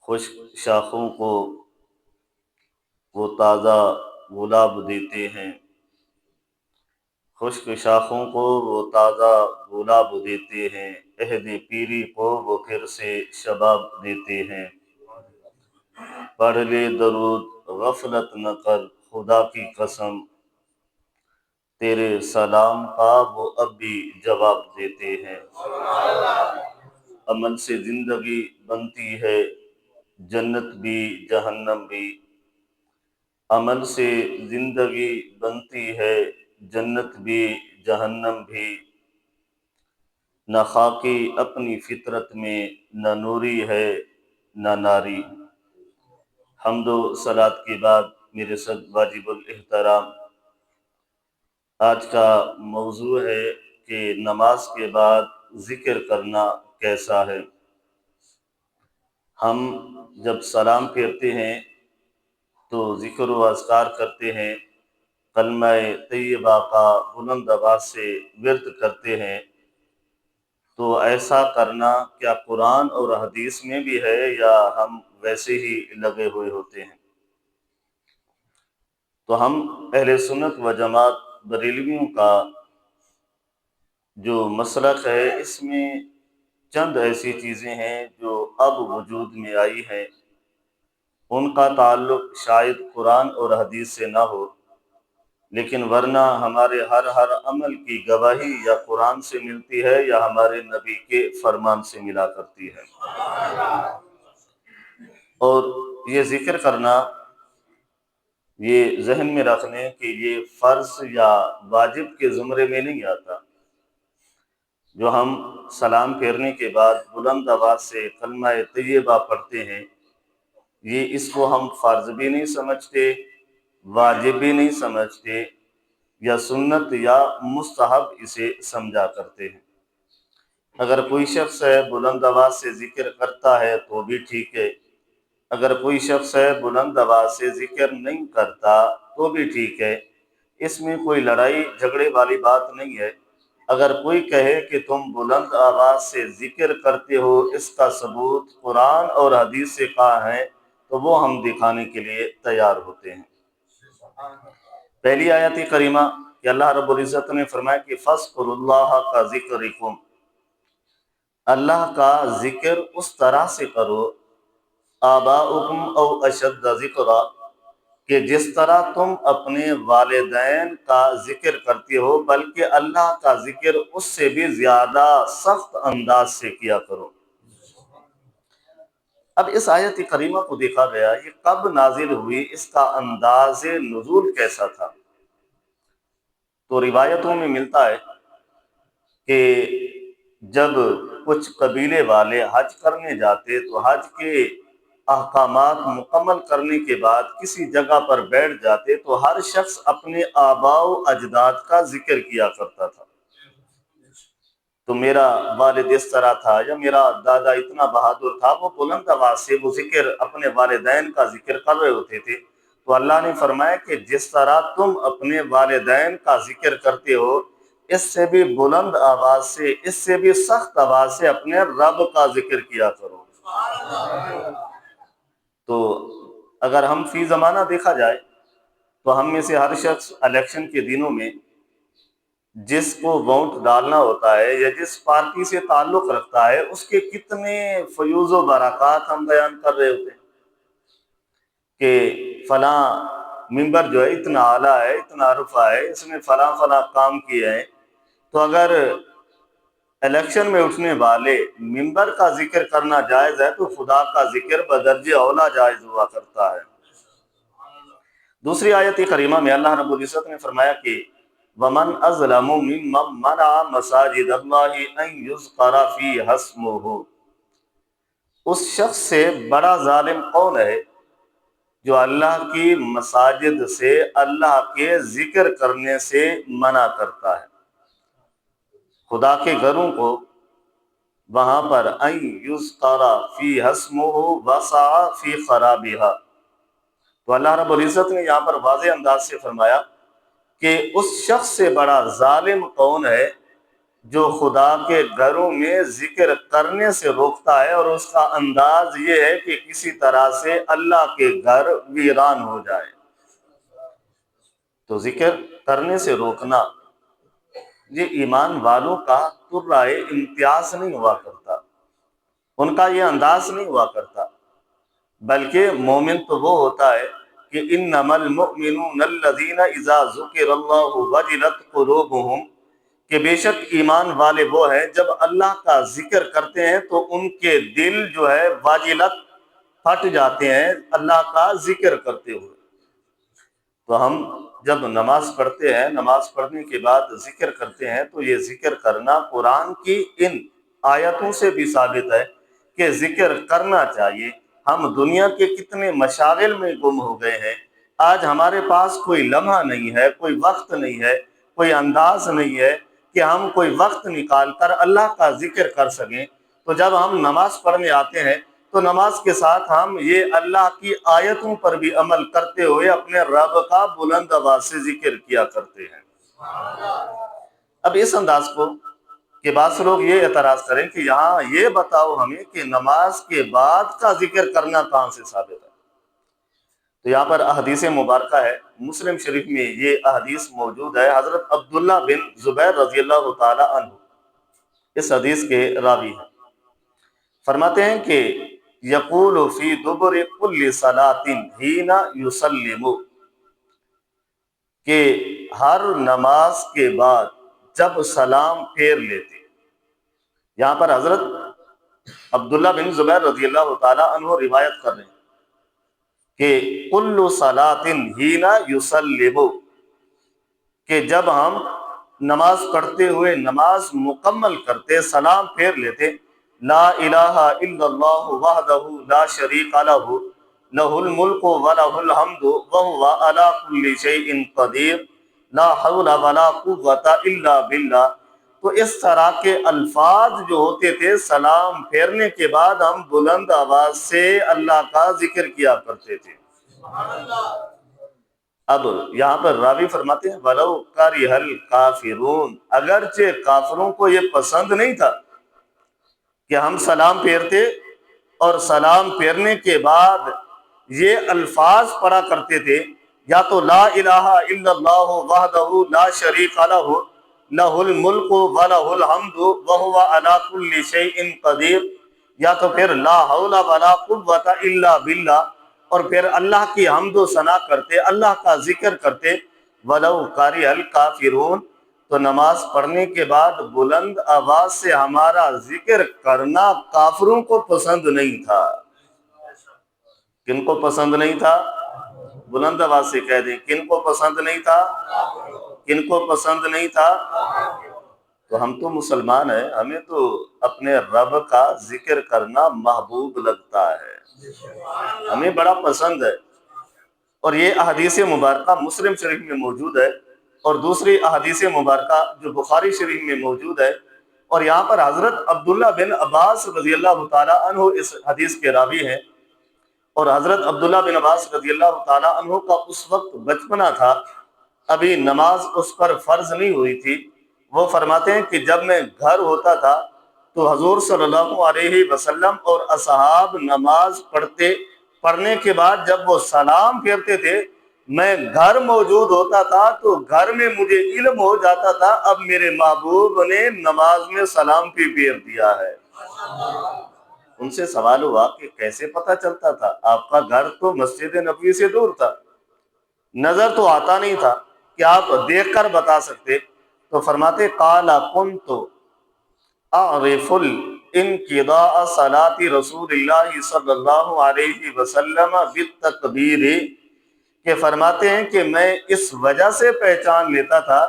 خشک شاخوں کو وہ تازہ گلاب دیتے ہیں، خشک شاخوں کو وہ تازہ گلاب دیتے ہیں، عہد پیری کو وہ پھر سے شباب دیتے ہیں۔ پڑھ لے درود غفلت نہ کر، خدا کی قسم تیرے سلام کا وہ اب بھی جواب دیتے ہیں۔ عمل سے زندگی بنتی ہے جنت بھی جہنم بھی، عمل سے زندگی بنتی ہے جنت بھی جہنم بھی، نہ خاکی اپنی فطرت میں نہ نوری ہے نہ ناری۔ حمد و صلات کے بعد میرے سب واجب الاحترام، آج کا موضوع ہے کہ نماز کے بعد ذکر کرنا کیسا ہے۔ ہم جب سلام پھیرتے ہیں تو ذکر و اذکار کرتے ہیں، کلمہ طیبہ کا بلند آواز سے ورد کرتے ہیں، تو ایسا کرنا کیا قرآن اور حدیث میں بھی ہے یا ہم ویسے ہی لگے ہوئے ہوتے ہیں؟ تو ہم اہل سنت و جماعت بریلویوں کا جو مسلک ہے، اس میں چند ایسی چیزیں ہیں جو اب وجود میں آئی ہیں، ان کا تعلق شاید قرآن اور حدیث سے نہ ہو، لیکن ورنہ ہمارے ہر عمل کی گواہی یا قرآن سے ملتی ہے یا ہمارے نبی کے فرمان سے ملا کرتی ہے۔ اور یہ ذکر کرنا، یہ ذہن میں رکھنے کہ یہ فرض یا واجب کے زمرے میں نہیں آتا۔ جو ہم سلام پھیرنے کے بعد بلند آواز سے کلمہ طیبہ پڑھتے ہیں، یہ اس کو ہم فرض بھی نہیں سمجھتے، واجب بھی نہیں سمجھتے، یا سنت یا مستحب اسے سمجھا کرتے ہیں۔ اگر کوئی شخص ہے بلند آواز سے ذکر کرتا ہے تو بھی ٹھیک ہے، اگر کوئی شخص ہے بلند آواز سے ذکر نہیں کرتا تو بھی ٹھیک ہے، اس میں کوئی لڑائی جھگڑے والی بات نہیں ہے۔ اگر کوئی کہے کہ تم بلند آواز سے ذکر کرتے ہو، اس کا ثبوت قرآن اور حدیث سے کہاں ہے، تو وہ ہم دکھانے کے لیے تیار ہوتے ہیں۔ پہلی آیت کریمہ کہ اللہ رب العزت نے فرمایا کہ فَاذْكُرُوا اللَّهَ كَذِكْرِكُمْ، اللہ کا ذکر اس طرح سے کرو، آباؤکم او اشد ذکرا، کہ جس طرح تم اپنے والدین کا ذکر کرتے ہو، بلکہ اللہ کا ذکر اس سے بھی زیادہ سخت انداز سے کیا کرو۔ اب اس آیت کریمہ کو دیکھا گیا، یہ کب نازل ہوئی، اس کا انداز نزول کیسا تھا؟ تو روایتوں میں ملتا ہے کہ جب کچھ قبیلے والے حج کرنے جاتے تو حج کے احکامات مکمل کرنے کے بعد کسی جگہ پر بیٹھ جاتے تو ہر شخص اپنے آباء و اجداد کا ذکر کیا کرتا تھا۔ تو میرا والد اس طرح تھا، یا میرا دادا اتنا بہادر تھا، وہ بلند آواز سے وہ ذکر اپنے والدین کا ذکر کر رہے ہوتے تھے۔ تو اللہ نے فرمایا کہ جس طرح تم اپنے والدین کا ذکر کرتے ہو، اس سے بھی بلند آواز سے، اس سے بھی سخت آواز سے اپنے رب کا ذکر کیا کرو۔ تو اگر ہم فی زمانہ دیکھا جائے تو ہم میں سے ہر شخص الیکشن کے دنوں میں جس کو ووٹ ڈالنا ہوتا ہے یا جس پارٹی سے تعلق رکھتا ہے، اس کے کتنے فیوز و برکات ہم بیان کر رہے ہوتے ہیں کہ فلاں ممبر جو ہے اتنا اعلیٰ ہے، اتنا رفع ہے، اس نے فلاں فلاں کام کیے ہیں۔ تو اگر الیکشن میں اٹھنے والے ممبر کا ذکر کرنا جائز ہے تو خدا کا ذکر بدرجہ اولا جائز ہوا کرتا ہے۔ دوسری آیت کریمہ میں اللہ رب العزت نے فرمایا کہ وَمَنْ أَظْلَمُ مِمَّنْ مَنَعَ مَسَاجِدَ اللَّهِ أَنْ يُذْكَرَ فِيهَا اسْمُهُ، اس شخص سے بڑا ظالم کون ہے جو اللہ کی مساجد سے، اللہ کے ذکر کرنے سے منع کرتا ہے، خدا کے گھروں کو، وہاں پر ان یذکر فیہا اسمہ وسعی فی خرابہا۔ تو اللہ رب العزت نے یہاں پر واضح انداز سے فرمایا کہ اس شخص سے بڑا ظالم کون ہے جو خدا کے گھروں میں ذکر کرنے سے روکتا ہے، اور اس کا انداز یہ ہے کہ کسی طرح سے اللہ کے گھر ویران ہو جائے۔ تو ذکر کرنے سے روکنا یہ ایمان والوں کا ترائے امتیاز نہیں ہوا کرتا، ان کا یہ انداز نہیں ہوا کرتا، بلکہ مومن تو وہ ہوتا ہے کہ انما المؤمنون الذین اذا ذکر اللہ وجلت قلوبہم، کہ بے شک ایمان والے وہ ہیں جب اللہ کا ذکر کرتے ہیں تو ان کے دل جو ہے واجلت، پھٹ جاتے ہیں اللہ کا ذکر کرتے ہوئے۔ تو ہم جب نماز پڑھتے ہیں، نماز پڑھنے کے بعد ذکر کرتے ہیں، تو یہ ذکر کرنا قرآن کی ان آیتوں سے بھی ثابت ہے کہ ذکر کرنا چاہیے۔ ہم دنیا کے کتنے مشاغل میں گم ہو گئے ہیں، آج ہمارے پاس کوئی لمحہ نہیں ہے، کوئی وقت نہیں ہے، کوئی انداز نہیں ہے کہ ہم کوئی وقت نکال کر اللہ کا ذکر کر سکیں۔ تو جب ہم نماز پڑھنے آتے ہیں تو نماز کے ساتھ ہم یہ اللہ کی آیتوں پر بھی عمل کرتے ہوئے اپنے رب کا بلند آواز سے ذکر کیا کرتے ہیں۔ اب اس انداز کو کہ بعض لوگ یہ اعتراض کریں کہ یہاں یہ بتاؤ ہمیں کہ نماز کے بعد کا ذکر کرنا کہاں سے ثابت ہے؟ تو یہاں پر احادیث مبارکہ ہے، مسلم شریف میں یہ احادیث موجود ہے۔ حضرت عبداللہ بن زبیر رضی اللہ تعالی عنہ اس حدیث کے راوی ہیں، فرماتے ہیں کہ یقول فی دبر کل صلاۃ حین یسلم، کہ ہر نماز کے بعد جب سلام پھیر لیتے۔ یہاں پر حضرت عبداللہ بن زبیر رضی اللہ تعالی عنہ روایت کر رہے ہیں کہ کل صلاۃ حین یسلم، کہ جب ہم نماز پڑھتے ہوئے نماز مکمل کرتے، سلام پھیر لیتے، لا الہ الا اللہ وحدہ لا شریک لہ لہ الملک ولہ الحمد وہو علی کل شیء قدیر لا حول ولا قوۃ الا باللہ۔ تو اس طرح کے الفاظ جو ہوتے تھے سلام پھیرنے کے بعد ہم بلند آواز سے اللہ کا ذکر کیا کرتے تھے۔ اب یہاں پر راوی فرماتے ہیں وَلَوْ كَرِهَ الْكَافِرُونَ، اگرچہ کافروں کو یہ پسند نہیں تھا کہ ہم سلام پھیرتے اور سلام پھیرنے کے بعد یہ الفاظ پڑھا کرتے تھے، یا تو لا الہ الا اللہ وحدہ لا شریک لہ لہ الملک ولہ الحمد وہو علی کل شیء قدیر، یا تو پھر لا حول ولا قوۃ الا باللہ، اور پھر اللہ کی حمد و ثنا کرتے، اللہ کا ذکر کرتے۔ وَلَوْ كَرِهَ الْكَافِرُونَ، تو نماز پڑھنے کے بعد بلند آواز سے ہمارا ذکر کرنا کافروں کو پسند نہیں تھا۔ کن کو پسند نہیں تھا؟ بلند آواز سے کہہ دیں، کن کو پسند نہیں تھا؟ کن کو پسند نہیں تھا؟ تو ہم تو مسلمان ہیں، ہمیں تو اپنے رب کا ذکر کرنا محبوب لگتا ہے، ہمیں بڑا پسند ہے۔ اور یہ احادیث مبارکہ مسلم شریف میں موجود ہے، اور دوسری احادیث مبارکہ جو بخاری شریف میں موجود ہے، اور یہاں پر حضرت عبداللہ بن عباس رضی اللہ تعالی عنہ اس حدیث کے راوی ہیں، اور حضرت عبداللہ بن عباس رضی اللہ تعالی عنہ کا اس وقت بچپنا تھا، ابھی نماز اس پر فرض نہیں ہوئی تھی۔ وہ فرماتے ہیں کہ جب میں گھر ہوتا تھا تو حضور صلی اللہ علیہ وسلم اور اصحاب نماز پڑھنے کے بعد جب وہ سلام پھیرتے تھے، میں گھر موجود ہوتا تھا تو گھر میں مجھے علم ہو جاتا تھا اب میرے محبوب نے نماز میں سلام بھی پھیر دیا ہے۔ ان سے سوال ہوا کہ کیسے پتہ چلتا تھا؟ آپ کا گھر تو مسجد نبوی سے دور تھا، نظر تو آتا نہیں تھا کہ آپ دیکھ کر بتا سکتے۔ تو فرماتے قال كنت اعرف انقضاء صلاة رسول اللہ صلی اللہ علیہ وسلم بالتکبیر، کہ فرماتے ہیں کہ میں اس وجہ سے پہچان لیتا تھا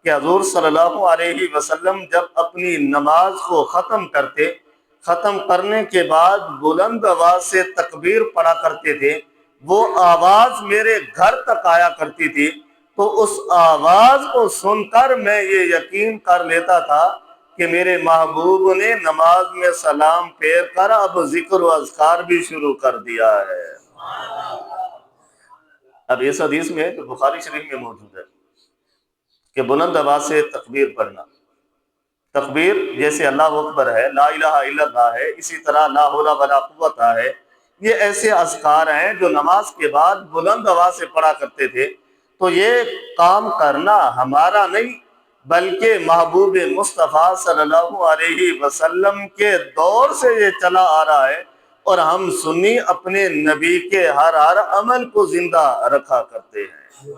کہ حضور صلی اللہ علیہ وسلم جب اپنی نماز کو ختم کرتے، ختم کرنے کے بعد بلند آواز سے تکبیر پڑھا کرتے تھے، وہ آواز میرے گھر تک آیا کرتی تھی، تو اس آواز کو سن کر میں یہ یقین کر لیتا تھا کہ میرے محبوب نے نماز میں سلام پھیر کر اب ذکر و اذکار بھی شروع کر دیا ہے۔ اب اس حدیث میں جو بخاری شریف میں موجود ہے کہ بلند آواز سے تکبیر پڑھنا، تکبیر جیسے اللہ اکبر ہے، لا الہ الا اللہ ہے، اسی طرح لا حول ولا قوت ہے، یہ ایسے اذکار ہیں جو نماز کے بعد بلند آواز سے پڑھا کرتے تھے۔ تو یہ کام کرنا ہمارا نہیں بلکہ محبوب مصطفیٰ صلی اللہ علیہ وسلم کے دور سے یہ چلا آ رہا ہے، اور ہم سنی اپنے نبی کے ہر عمل کو زندہ رکھا کرتے ہیں۔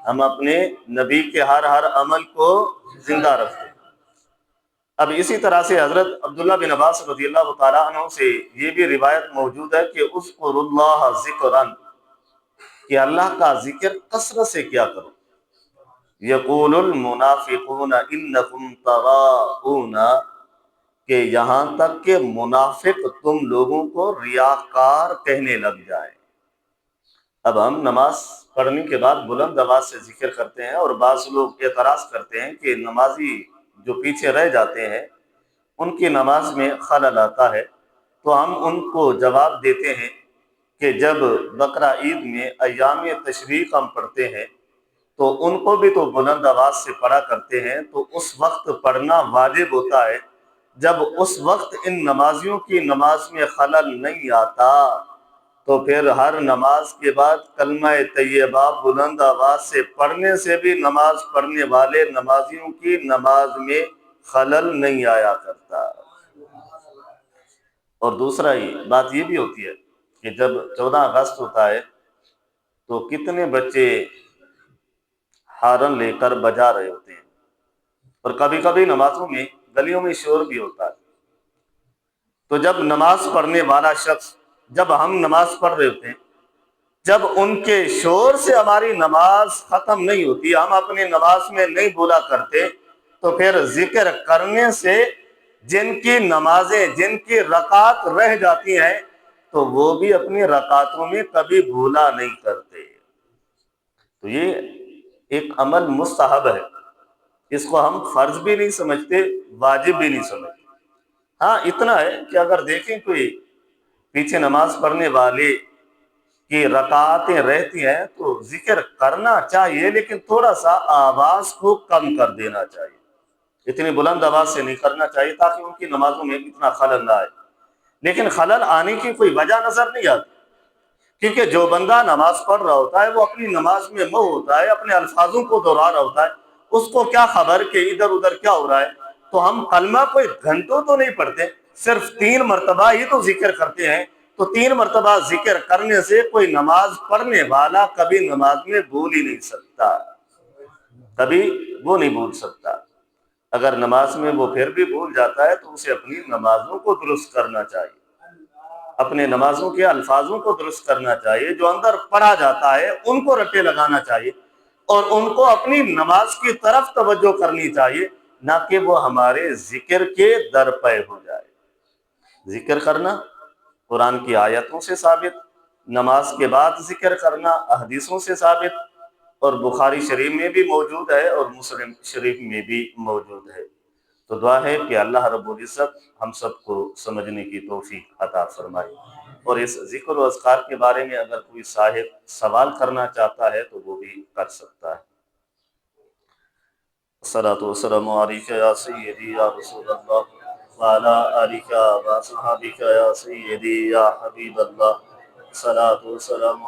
ہم اپنے نبی کے ہر عمل کو زندہ رکھتے ہیں۔ اب اسی طرح سے حضرت عبداللہ بن عباس رضی اللہ تعالیٰ عنہ سے یہ بھی روایت موجود ہے کہ اذکر اللہ ذکرًا، کہ اللہ کا ذکر کثرت سے کیا کرو۔ یقول المنافقون انکم تراؤون، کہ یہاں تک کہ منافق تم لوگوں کو ریاکار کہنے لگ جائیں۔ اب ہم نماز پڑھنے کے بعد بلند آواز سے ذکر کرتے ہیں، اور بعض لوگ اعتراض کرتے ہیں کہ نمازی جو پیچھے رہ جاتے ہیں ان کی نماز میں خلل آتا ہے، تو ہم ان کو جواب دیتے ہیں کہ جب بقرہ عید میں ایام تشریق ہم پڑھتے ہیں تو ان کو بھی تو بلند آواز سے پڑھا کرتے ہیں، تو اس وقت پڑھنا واجب ہوتا ہے۔ جب اس وقت ان نمازیوں کی نماز میں خلل نہیں آتا تو پھر ہر نماز کے بعد کلمہ طیبہ بلند آواز سے پڑھنے سے بھی نماز پڑھنے والے نمازیوں کی نماز میں خلل نہیں آیا کرتا۔ اور دوسرا ہی بات یہ بھی ہوتی ہے کہ جب 14 اگست ہوتا ہے تو کتنے بچے ہارن لے کر بجا رہے ہوتے ہیں، اور کبھی کبھی نمازوں میں گلیوں میں شور بھی ہوتا ہے۔ تو جب نماز پڑھنے والا شخص، جب ہم نماز پڑھ رہے ہوتے ہیں، جب ان کے شور سے ہماری نماز ختم نہیں ہوتی، ہم اپنی نماز میں نہیں بولا کرتے، تو پھر ذکر کرنے سے جن کی نمازیں، جن کی رکعات رہ جاتی ہیں، تو وہ بھی اپنی رکعتوں میں کبھی بھولا نہیں کرتے۔ تو یہ ایک عمل مستحب ہے، اس کو ہم فرض بھی نہیں سمجھتے، واجب بھی نہیں سمجھتے۔ ہاں اتنا ہے کہ اگر دیکھیں کوئی پیچھے نماز پڑھنے والے کی رکعتیں رہتی ہیں تو ذکر کرنا چاہیے، لیکن تھوڑا سا آواز کو کم کر دینا چاہیے، اتنی بلند آواز سے نہیں کرنا چاہیے تاکہ ان کی نمازوں میں اتنا خلل نہ آئے۔ لیکن خلل آنے کی کوئی وجہ نظر نہیں آتی، کیونکہ جو بندہ نماز پڑھ رہا ہوتا ہے وہ اپنی نماز میں مو ہوتا ہے، اپنے الفاظوں کو دہرا رہا ہوتا ہے، اس کو کیا خبر کہ ادھر ادھر کیا ہو رہا ہے۔ تو ہم کلمہ کوئی گھنٹوں تو نہیں پڑھتے، صرف 3 مرتبہ ہی تو ذکر کرتے ہیں، تو 3 مرتبہ ذکر کرنے سے کوئی نماز پڑھنے والا کبھی نماز میں بھول ہی نہیں سکتا، کبھی وہ نہیں بھول سکتا۔ اگر نماز میں وہ پھر بھی بھول جاتا ہے تو اسے اپنی نمازوں کو درست کرنا چاہیے، اپنے نمازوں کے الفاظوں کو درست کرنا چاہیے، جو اندر پڑھا جاتا ہے ان کو رٹے لگانا چاہیے، اور ان کو اپنی نماز کی طرف توجہ کرنی چاہیے، نہ کہ وہ ہمارے ذکر کے درپے ہو جائے۔ ذکر کرنا قرآن کی آیتوں سے ثابت، نماز کے بعد ذکر کرنا احادیثوں سے ثابت، اور بخاری شریف میں بھی موجود ہے اور مسلم شریف میں بھی موجود ہے۔ تو دعا ہے کہ اللہ رب العزت ہم سب کو سمجھنے کی توفیق عطا فرمائے، اور اس ذکر و اذکار کے بارے میں اگر کوئی صاحب سوال کرنا چاہتا ہے تو وہ بھی کر سکتا ہے۔ الصلاۃ والسلام علیک یا سیدی یا رسول اللہ وعلی آلک و صحابک یا سیدی یا حبیب اللہ۔ الصلاۃ والسلام